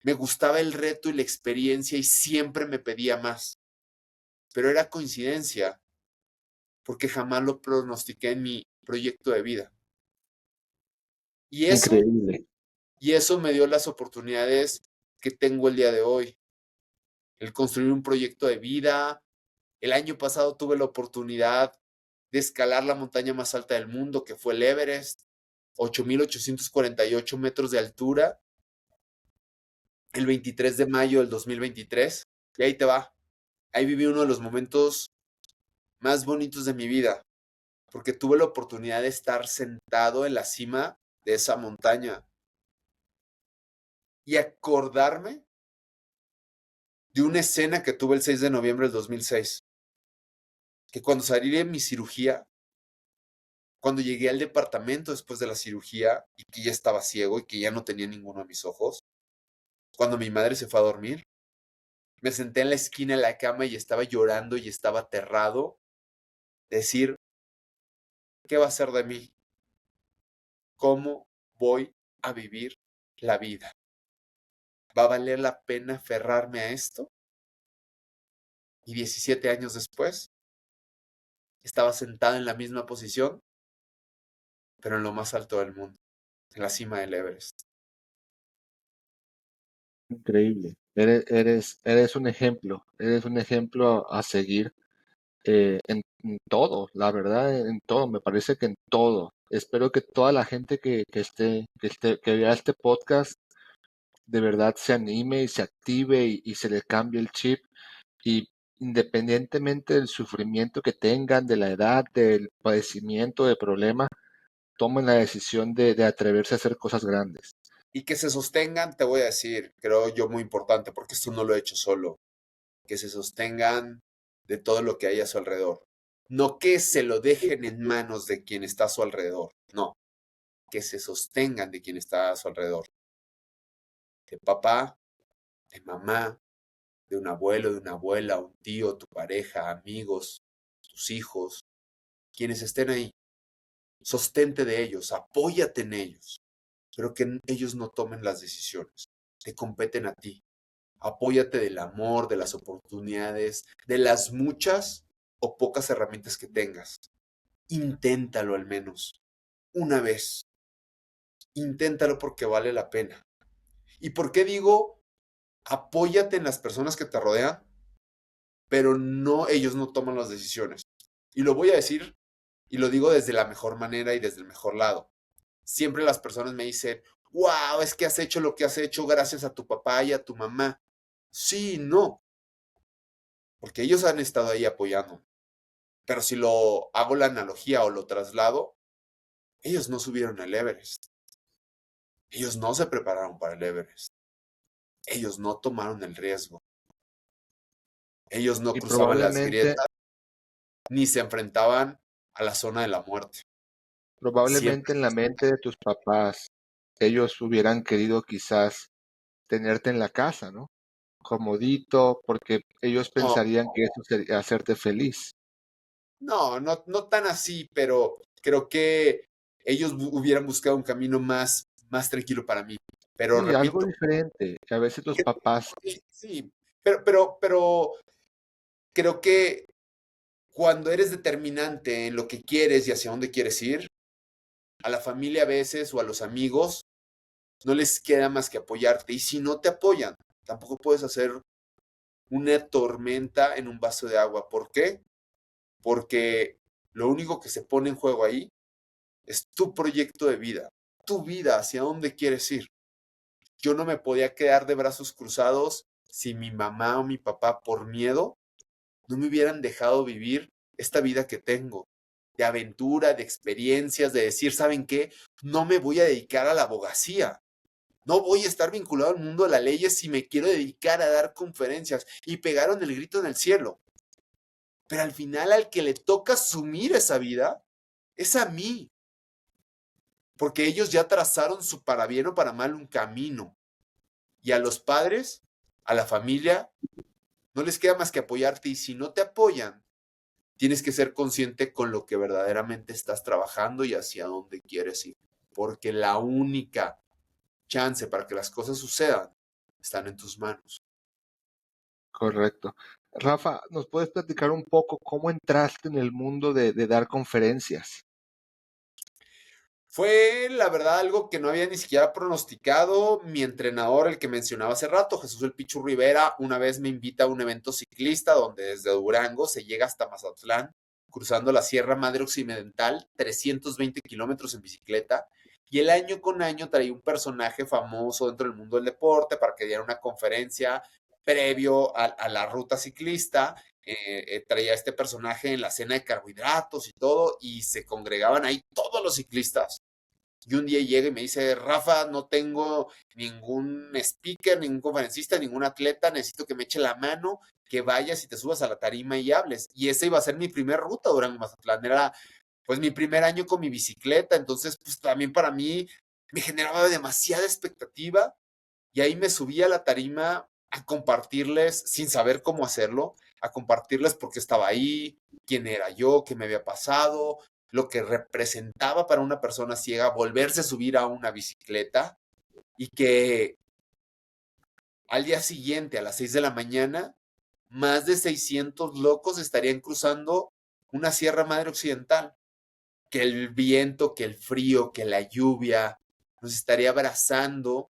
me gustaba el reto y la experiencia y siempre me pedía más. Pero era coincidencia porque jamás lo pronostiqué en mi proyecto de vida. Y eso, Increíble. y eso me dio las oportunidades que tengo el día de hoy. El construir un proyecto de vida. El año pasado tuve la oportunidad de escalar la montaña más alta del mundo, que fue el Everest, 8.848 metros de altura. el 23 de mayo del 2023, y ahí te va. Ahí viví uno de los momentos más bonitos de mi vida, porque tuve la oportunidad de estar sentado en la cima de esa montaña y acordarme de una escena que tuve el 6 de noviembre del 2006, que cuando salí de mi cirugía, cuando llegué al departamento después de la cirugía y que ya estaba ciego y que ya no tenía ninguno de mis ojos, cuando mi madre se fue a dormir, me senté en la esquina de la cama y estaba llorando y estaba aterrado, decir, ¿qué va a ser de mí? ¿Cómo voy a vivir la vida? ¿Va a valer la pena aferrarme a esto? Y 17 años después, estaba sentado en la misma posición, pero en lo más alto del mundo, en la cima del Everest. Increíble. Eres eres un ejemplo a seguir en todo, la verdad, en todo. Me parece que en todo. Espero que toda la gente que vea este podcast de verdad se anime y se active y se le cambie el chip y independientemente del sufrimiento que tengan, de la edad, del padecimiento, del problema, tomen la decisión de atreverse a hacer cosas grandes. Y que se sostengan, te voy a decir, creo yo muy importante, porque esto no lo he hecho solo, que se sostengan de todo lo que hay a su alrededor. No que se lo dejen en manos de quien está a su alrededor, no, que se sostengan de quien está a su alrededor. De papá, de mamá, de un abuelo, de una abuela, un tío, tu pareja, amigos, tus hijos, quienes estén ahí. Sostente de ellos, apóyate en ellos, pero que ellos no tomen las decisiones, te competen a ti. Apóyate del amor, de las oportunidades, de las muchas o pocas herramientas que tengas. Inténtalo al menos una vez. Inténtalo porque vale la pena. ¿Y por qué digo apóyate en las personas que te rodean, pero no ellos no toman las decisiones? Y lo voy a decir y lo digo desde la mejor manera y desde el mejor lado. Siempre las personas me dicen, wow, es que has hecho lo que has hecho gracias a tu papá y a tu mamá. Sí, no, porque ellos han estado ahí apoyando. Pero si lo hago la analogía o lo traslado, ellos no subieron al Everest. Ellos no se prepararon para el Everest. Ellos no tomaron el riesgo. Ellos no Y cruzaban las probablemente, grietas ni se enfrentaban a la zona de la muerte. probablemente Siempre. en la mente de tus papás, ellos hubieran querido quizás tenerte en la casa, ¿no? Comodito, porque ellos No, pensarían que eso sería hacerte feliz. no tan así, pero creo que ellos hubieran buscado un camino más tranquilo para mí. Pero Sí, algo repito, diferente. A veces los papás, sí, pero creo que cuando eres determinante en lo que quieres y hacia dónde quieres ir, a la familia a veces o a los amigos no les queda más que apoyarte. Y si no te apoyan, tampoco puedes hacer una tormenta en un vaso de agua. ¿Por qué? Porque lo único que se pone en juego ahí es tu proyecto de vida, tu vida, hacia dónde quieres ir. Yo no me podía quedar de brazos cruzados si mi mamá o mi papá, por miedo, no me hubieran dejado vivir esta vida que tengo, de aventura, de experiencias, de decir, ¿saben qué? No me voy a dedicar a la abogacía. No voy a estar vinculado al mundo de las leyes si me quiero dedicar a dar conferencias. Y pegaron el grito en el cielo. Pero al final al que le toca asumir esa vida es a mí. Porque ellos ya trazaron su para bien o para mal un camino. Y a los padres, a la familia, no les queda más que apoyarte. Y si no te apoyan, tienes que ser consciente con lo que verdaderamente estás trabajando y hacia dónde quieres ir. Porque la única chance para que las cosas sucedan están en tus manos. correcto. Rafa, ¿nos puedes platicar un poco cómo entraste en el mundo de dar conferencias? Fue, la verdad, algo que no había ni siquiera pronosticado. Mi entrenador, el que mencionaba hace rato, Jesús El Pichu Rivera, una vez me invita a un evento ciclista donde desde Durango se llega hasta Mazatlán, cruzando la Sierra Madre Occidental, 320 kilómetros en bicicleta. Y el año con año traía un personaje famoso dentro del mundo del deporte para que diera una conferencia previo a la ruta ciclista. Traía este personaje en la cena de carbohidratos y todo, y se congregaban ahí todos los ciclistas. Y un día llega y me dice, Rafa, no tengo ningún speaker, ningún conferencista, ningún atleta, necesito que me eche la mano, que vayas y te subas a la tarima y hables. Y esa iba a ser mi primer ruta Durango-Mazatlán. Era pues mi primer año con mi bicicleta, entonces pues también para mí me generaba demasiada expectativa y ahí me subí a la tarima a compartirles, sin saber cómo hacerlo, a compartirles por qué estaba ahí, quién era yo, qué me había pasado, lo que representaba para una persona ciega volverse a subir a una bicicleta y que al día siguiente, a las 6 de la mañana, más de 600 locos estarían cruzando una Sierra Madre Occidental, que el viento, que el frío, que la lluvia nos estaría abrazando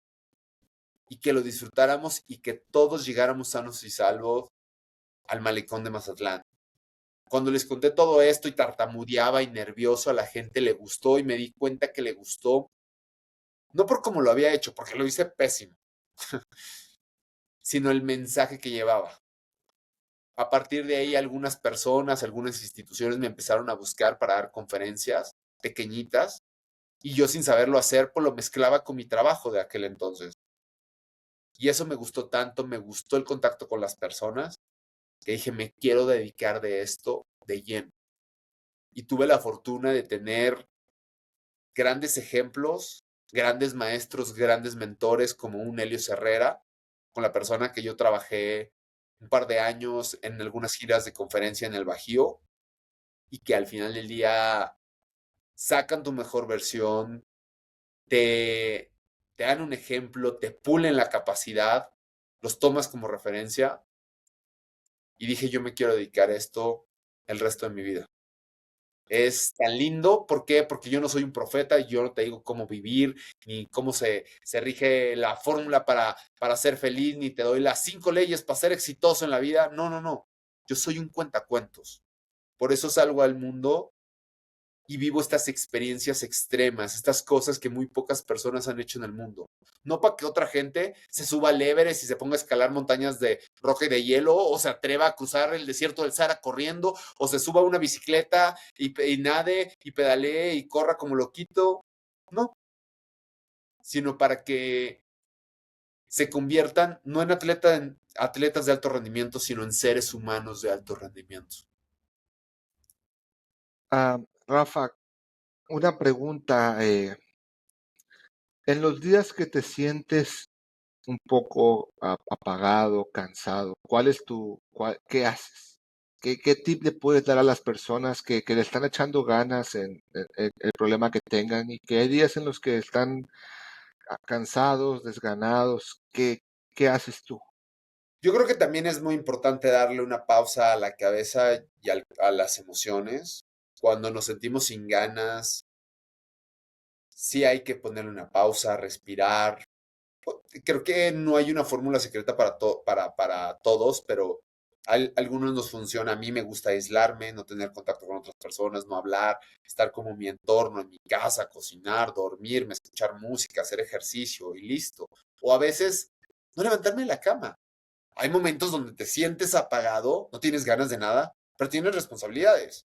y que lo disfrutáramos y que todos llegáramos sanos y salvos al malecón de Mazatlán. Cuando les conté todo esto y tartamudeaba y nervioso, a la gente le gustó y me di cuenta que le gustó, no por cómo lo había hecho, porque lo hice pésimo, sino el mensaje que llevaba. A partir de ahí, algunas personas, algunas instituciones me empezaron a buscar para dar conferencias pequeñitas y yo sin saberlo hacer, pues lo mezclaba con mi trabajo de aquel entonces. Y eso me gustó tanto, me gustó el contacto con las personas, que dije, me quiero dedicar de esto de lleno. Y tuve la fortuna de tener grandes ejemplos, grandes maestros, grandes mentores como un Helio Herrera, con la persona que yo trabajé un par de años en algunas giras de conferencia en el Bajío y que al final del día sacan tu mejor versión, te, te dan un ejemplo, te pulen la capacidad, los tomas como referencia y dije yo me quiero dedicar a esto el resto de mi vida. Es tan lindo, ¿por qué? Porque yo no soy un profeta, y yo no te digo cómo vivir, ni cómo se rige la fórmula para ser feliz, ni te doy las 5 leyes para ser exitoso en la vida. No, no, no. Yo soy un cuentacuentos. Por eso salgo al mundo y vivo estas experiencias extremas, estas cosas que muy pocas personas han hecho en el mundo. No para que otra gente se suba al Everest y se ponga a escalar montañas de roca y de hielo, o se atreva a cruzar el desierto del Sahara corriendo, o se suba a una bicicleta y nade y pedalee y corra como loquito. No, sino para que se conviertan no en atletas de alto rendimiento, sino en seres humanos de alto rendimiento. Rafa, una pregunta. En los días que te sientes un poco apagado, cansado, ¿qué haces? ¿Qué tip le puedes dar a las personas que le están echando ganas en el problema que tengan y que hay días en los que están cansados, desganados? ¿Qué haces tú? Yo creo que también es muy importante darle una pausa a la cabeza y a las emociones. Cuando nos sentimos sin ganas, sí hay que ponerle una pausa, respirar. Creo que no hay una fórmula secreta para todos, pero a algunos nos funciona. A mí me gusta aislarme, no tener contacto con otras personas, no hablar, estar como en mi entorno, en mi casa, cocinar, dormirme, escuchar música, hacer ejercicio y listo. O a veces no levantarme de la cama. Hay momentos donde te sientes apagado, no tienes ganas de nada, pero tienes responsabilidades.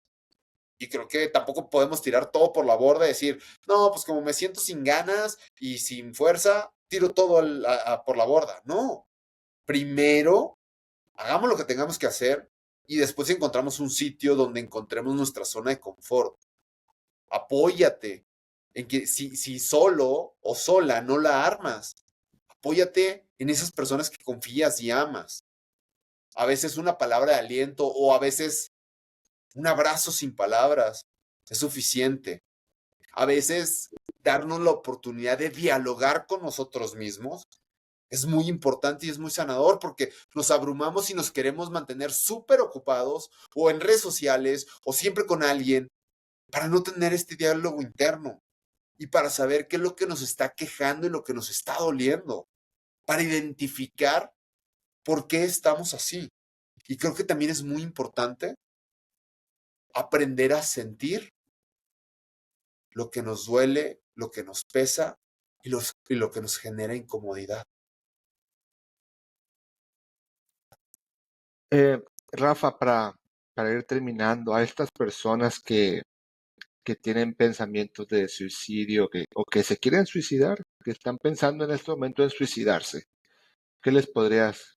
Y creo que tampoco podemos tirar todo por la borda y decir, no, pues como me siento sin ganas y sin fuerza, tiro todo por la borda. No, primero hagamos lo que tengamos que hacer y después encontramos un sitio donde encontremos nuestra zona de confort. Apóyate en que si solo o sola no la armas, apóyate en esas personas que confías y amas. A veces una palabra de aliento o a veces un abrazo sin palabras es suficiente. A veces darnos la oportunidad de dialogar con nosotros mismos es muy importante y es muy sanador porque nos abrumamos y nos queremos mantener súper ocupados o en redes sociales o siempre con alguien para no tener este diálogo interno y para saber qué es lo que nos está quejando y lo que nos está doliendo, para identificar por qué estamos así. Y creo que también es muy importante aprender a sentir lo que nos duele lo que nos pesa y lo que nos genera incomodidad. Rafa, para ir terminando, a estas personas que tienen pensamientos de suicidio o que se quieren suicidar, que están pensando en este momento en suicidarse, qué les podrías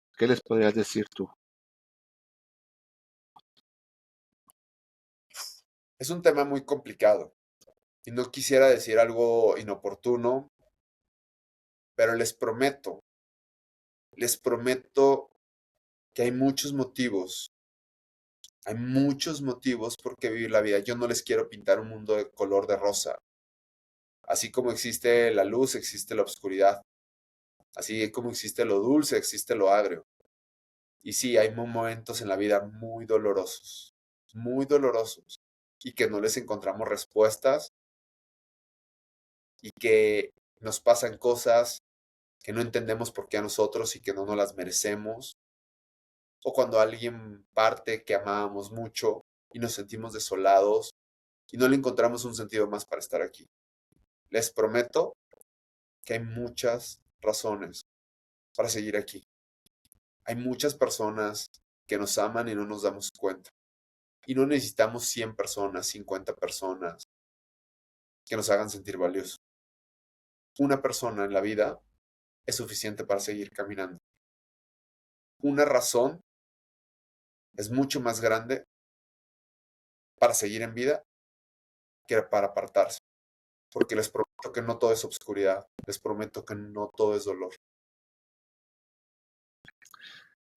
decir tú? Es un tema muy complicado y no quisiera decir algo inoportuno, pero les prometo que hay muchos motivos por qué vivir la vida. Yo no les quiero pintar un mundo de color de rosa. Así como existe la luz, existe la oscuridad. Así como existe lo dulce, existe lo agrio. Y sí, hay momentos en la vida muy dolorosos, y que no les encontramos respuestas y que nos pasan cosas que no entendemos por qué a nosotros y que no nos las merecemos. O cuando alguien parte que amábamos mucho y nos sentimos desolados y no le encontramos un sentido más para estar aquí. Les prometo que hay muchas razones para seguir aquí. Hay muchas personas que nos aman y no nos damos cuenta. Y no necesitamos 100 personas, 50 personas que nos hagan sentir valiosos. Una persona en la vida es suficiente para seguir caminando. Una razón es mucho más grande para seguir en vida que para apartarse. Porque les prometo que no todo es obscuridad. Les prometo que no todo es dolor.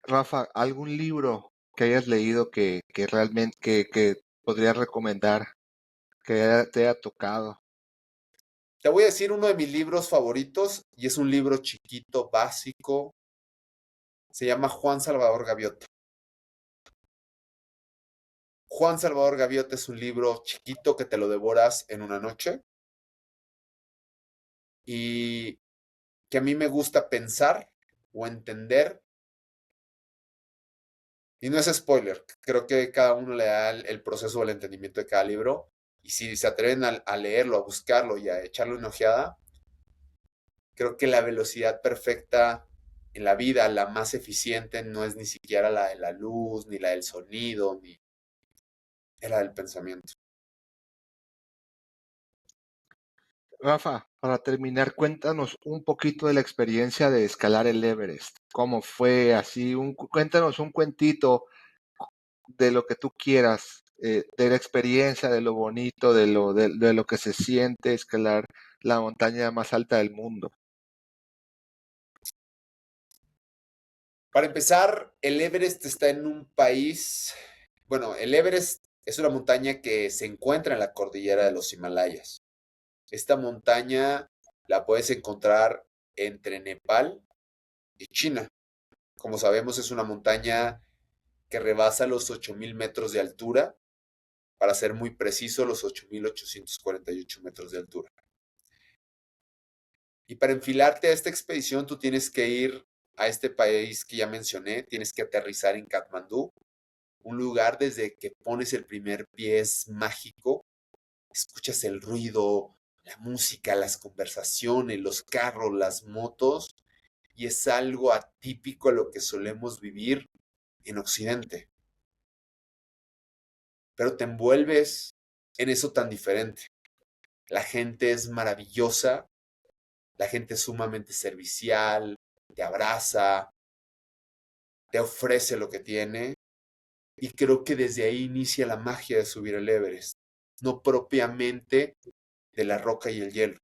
Rafa, ¿algún libro que hayas leído que realmente que podrías recomendar, te haya tocado? Te voy a decir uno de mis libros favoritos y es un libro chiquito, básico. Se llama Juan Salvador Gaviota. Juan Salvador Gaviota es un libro chiquito que te lo devoras en una noche y que a mí me gusta pensar o entender. Y no es spoiler, creo que cada uno le da el proceso o el entendimiento de cada libro. Y si se atreven a leerlo, a buscarlo y a echarle una ojeada, creo que la velocidad perfecta en la vida, la más eficiente, no es ni siquiera la de la luz, ni la del sonido, ni la del pensamiento. Rafa, para terminar, cuéntanos un poquito de la experiencia de escalar el Everest. ¿Cómo fue? Así, cuéntanos un cuentito de lo que tú quieras, de la experiencia, de lo bonito, de lo que se siente escalar la montaña más alta del mundo. Para empezar, el Everest está en un país, bueno, el Everest es una montaña que se encuentra en la cordillera de los Himalayas. Esta montaña la puedes encontrar entre Nepal y China. Como sabemos, es una montaña que rebasa los 8.000 metros de altura, para ser muy preciso, los 8.848 metros de altura. Y para enfilarte a esta expedición, tú tienes que ir a este país que ya mencioné, tienes que aterrizar en Katmandú, un lugar desde que pones el primer pie es mágico. Escuchas el ruido, la música, las conversaciones, los carros, las motos, y es algo atípico a lo que solemos vivir en Occidente. Pero te envuelves en eso tan diferente. La gente es maravillosa, la gente es sumamente servicial, te abraza, te ofrece lo que tiene, y creo que desde ahí inicia la magia de subir el Everest, no propiamente de la roca y el hielo.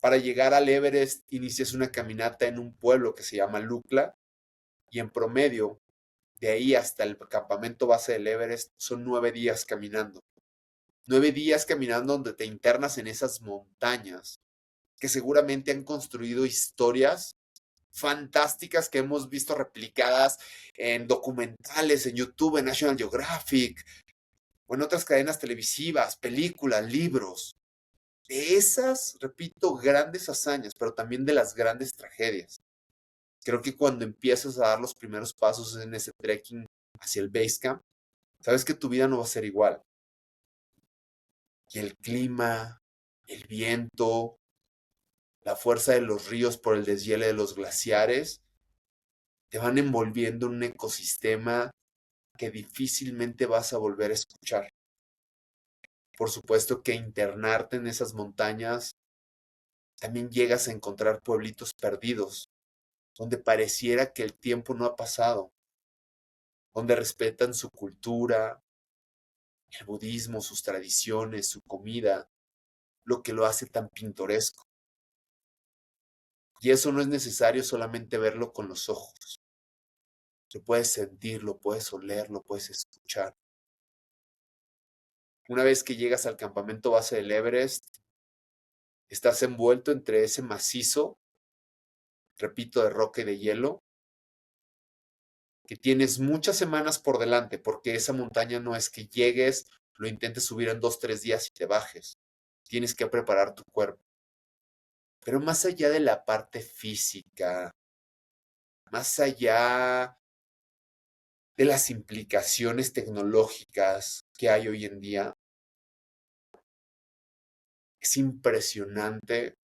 Para llegar al Everest inicias una caminata en un pueblo que se llama Lukla, y en promedio, de ahí hasta el campamento base del Everest, son 9 días caminando. 9 días caminando donde te internas en esas montañas que seguramente han construido historias fantásticas que hemos visto replicadas en documentales, en YouTube, en National Geographic, o en otras cadenas televisivas, películas, libros. De esas, repito, grandes hazañas, pero también de las grandes tragedias. Creo que cuando empiezas a dar los primeros pasos en ese trekking hacia el base camp, sabes que tu vida no va a ser igual. Y el clima, el viento, la fuerza de los ríos por el deshiele de los glaciares, te van envolviendo en un ecosistema que difícilmente vas a volver a escuchar. Por supuesto que internarte en esas montañas, también llegas a encontrar pueblitos perdidos, donde pareciera que el tiempo no ha pasado, donde respetan su cultura, el budismo, sus tradiciones, su comida, lo que lo hace tan pintoresco. Y eso no es necesario solamente verlo con los ojos. Lo puedes sentir, lo puedes oler, lo puedes escuchar. Una vez que llegas al campamento base del Everest, estás envuelto entre ese macizo, repito, de roca y de hielo, que tienes muchas semanas por delante, porque esa montaña no es que llegues, lo intentes subir en 2, 3 días y te bajes. Tienes que preparar tu cuerpo. Pero más allá de la parte física, más allá de las implicaciones tecnológicas que hay hoy en día, es impresionante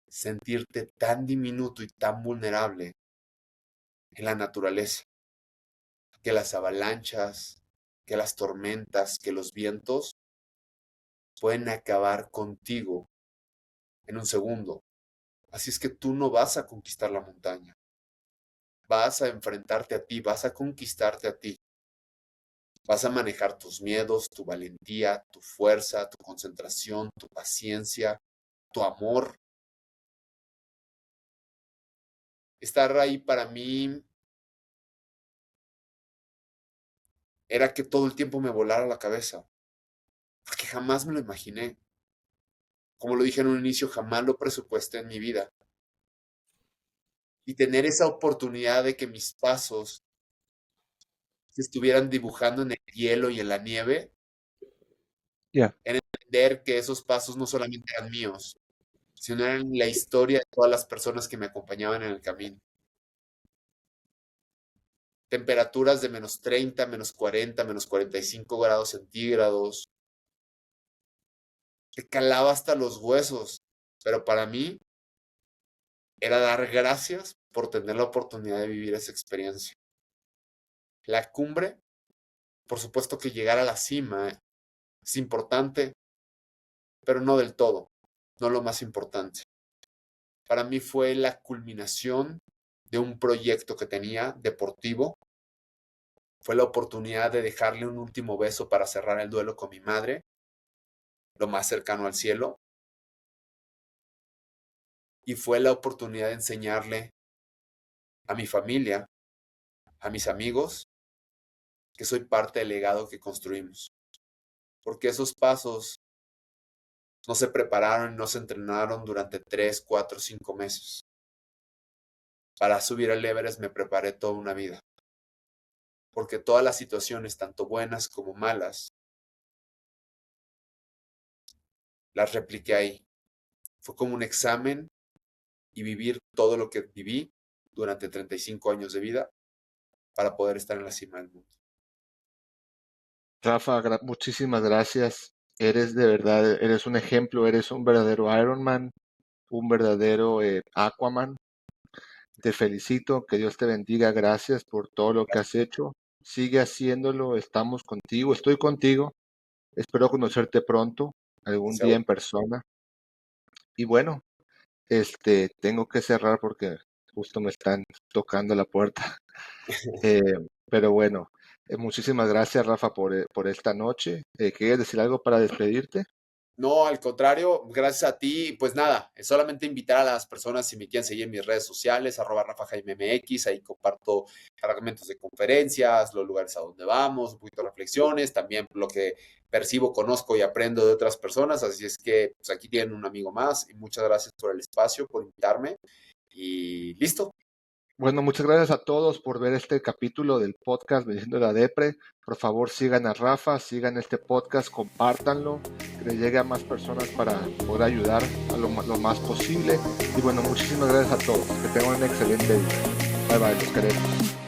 sentirte tan diminuto y tan vulnerable en la naturaleza, que las avalanchas, que las tormentas, que los vientos pueden acabar contigo en un segundo. Así es que tú no vas a conquistar la montaña, vas a enfrentarte a ti, vas a conquistarte a ti. Vas a manejar tus miedos, tu valentía, tu fuerza, tu concentración, tu paciencia, tu amor. Estar ahí para mí era que todo el tiempo me volara la cabeza, porque jamás me lo imaginé. Como lo dije en un inicio, jamás lo presupuesté en mi vida. Y tener esa oportunidad de que mis pasos se estuvieran dibujando en el hielo y en la nieve, Ya. en entender que esos pasos no solamente eran míos, sino eran la historia de todas las personas que me acompañaban en el camino. Temperaturas de -30, -40, -45 grados centígrados. Te calaba hasta los huesos. Pero para mí era dar gracias por tener la oportunidad de vivir esa experiencia. La cumbre, por supuesto que llegar a la cima es importante, pero no del todo, no lo más importante. Para mí fue la culminación de un proyecto que tenía deportivo. Fue la oportunidad de dejarle un último beso para cerrar el duelo con mi madre, lo más cercano al cielo. Y fue la oportunidad de enseñarle a mi familia, a mis amigos, que soy parte del legado que construimos. Porque esos pasos no se prepararon y no se entrenaron durante 3, 4, 5 meses. Para subir al Everest me preparé toda una vida. Porque todas las situaciones, tanto buenas como malas, las repliqué ahí. Fue como un examen y vivir todo lo que viví durante 35 años de vida para poder estar en la cima del mundo. Rafa, muchísimas gracias. Eres de verdad, eres un ejemplo, eres un verdadero Ironman, un verdadero Aquaman. Te felicito, que Dios te bendiga, gracias por todo lo que has hecho. Sigue haciéndolo, estamos contigo, estoy contigo. Espero conocerte pronto, algún día en persona. Y bueno, tengo que cerrar porque justo me están tocando la puerta. Pero bueno, muchísimas gracias, Rafa, por esta noche. ¿Quieres decir algo para despedirte? No, al contrario, gracias a ti. Pues nada, es solamente invitar a las personas si me quieren seguir en mis redes sociales, @RafaJaimeMX, ahí comparto fragmentos de conferencias, los lugares a donde vamos, un poquito de reflexiones, también lo que percibo, conozco y aprendo de otras personas. Así es que pues aquí tienen un amigo más y muchas gracias por el espacio, por invitarme y listo. Bueno, muchas gracias a todos por ver este capítulo del podcast Venciendo la Depre. Por favor, sigan a Rafa, sigan este podcast, compártanlo, que le llegue a más personas para poder ayudar a lo más posible. Y bueno, muchísimas gracias a todos. Que tengan un excelente día. Bye bye, los queremos.